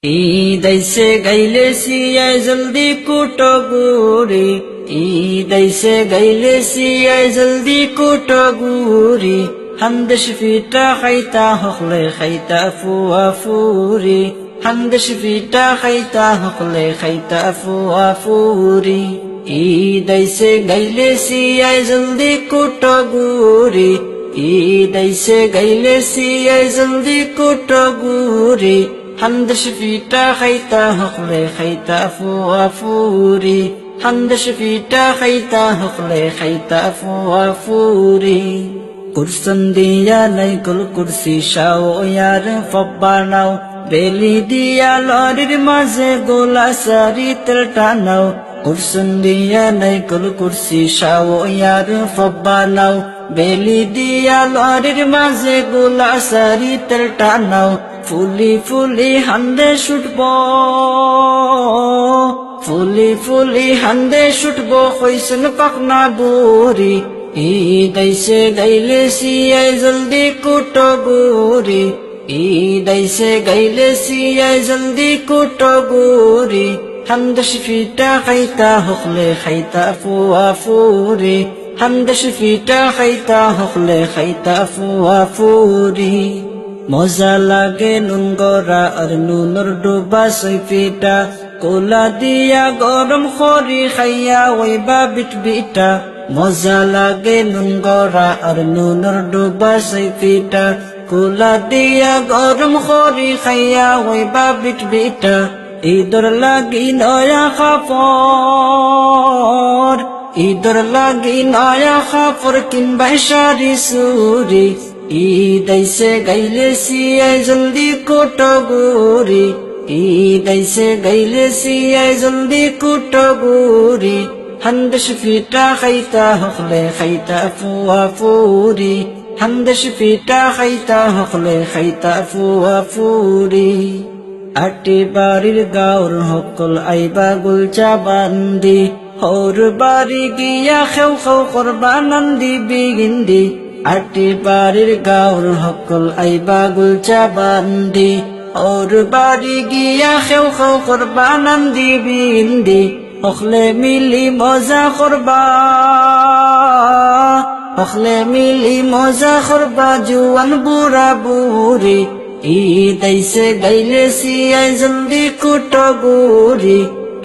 ईद ऐसे गैले सिया जल्दी कुटो गुरी, ईद ऐसे गैले सिया जल्दी कुटो गुरी, हमदश फीटा खैता हखले खैता फुआ फूरी, हमदश फीटा खैता हखले खैता फुआ फूरी। ईद ऐसे गैले सिया जल्दी कुटो गुरी, ईद ऐसे गैले सिया जल्दी कुटो गुरी, हमदश फीटा खैता हखले खैता फुआ फूरी, हमदश फीटा खैता हखले खैता फुआ फूरी। कुर्सन दिया नहीं कुल कुर्सी शाओ यार फब्बा नाओ, बेली दिया लॉरिर माजे गोला सारी तलटानाओ। कुर्सन दिया नहीं कुल कुर्सी शाओ यार फब्बा नाओ, बेली दिया लॉरिर माजे गोला सारी तलटानाओ। फुली फुली हंदे छुटबो, फुली फुली हंदे छुटबो खैसन पकना बुरी। ईद ऐसे गैले सिया जल्दी कुटो गुरी, ईद ऐसे गैले सिया जल्दी कुटो गुरी, हमदश फीटा खैता हखले खैता फुआ फूरी, हमदश फीटा खैता हखले खैता फुआ फूरी। मजा लागे নুন গড়া আর নুনের ডুবা সৈফিটা, কোলা দিয়া গরম খরি খাইয়া ওইবা বিট বিটা। মজা লাগে নুন গড়া আর নুনের ডুবা সৈফিটা, কোলা দিয়া গরম খরি খাইয়া ওইবা বিট বিটা। ঈদর লাগি নয়া কাপড়, ঈদর লাগি নয়া কাপড় কিনবাই শাড়ি সুরি। ईद ऐसे गैले सिया जल्दी कुटो गुरी, ईद ऐसे गैले सिया जल्दी कुटो गुरी, हमदश फीटा खैता हखले खैता फुआ फूरी, हमदश फीटा खैता हखले खैता फुआ फूरी। आटी बाड़ीर गाँवर हकल आइबा गुलचा बांदी, हौर बाड़ी गिया खेव खेव करबा नंदी बिगिंदी। आटी बाड़ीर गाँवर हकल आइबा गुलचा बांदी, और बाड़ी गिया खेव खेव करबा नंदी बिंदी। हखले मिली मजा करबा, हखले मिली मजा करबा जुआन बुरा बुरी। ईद ऐसे गैले सिया जल्दी कुटो गुरी,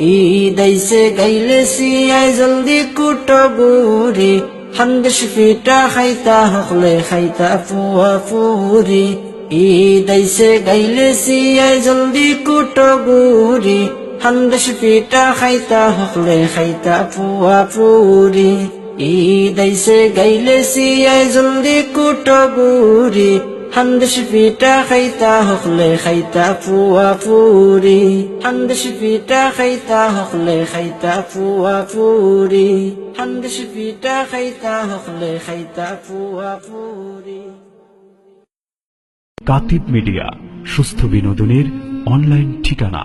ईद ऐसे गैले सिया जल्दी कुटो गुरी, हमदश फीटा खैता हखले खैता फुआ फूरी। ईद ऐसे गैले सिया जल्दी कुटो गुरी, हमदश फीटा खैता हखले खैता फुआ फूरी। ईद ऐसे गैले सिया जल्दी कुटो गुरी, हमदश फीटा खैता हखले खैता फुआ फूरी, हमदश फीटा खैता हखले खैता फुआ फूरी, हमदश फीटा खैता हखले खैता फुआ फूरी। কাতিব মিডিয়া, সুস্থ বিনোদনের অনলাইন ঠিকানা।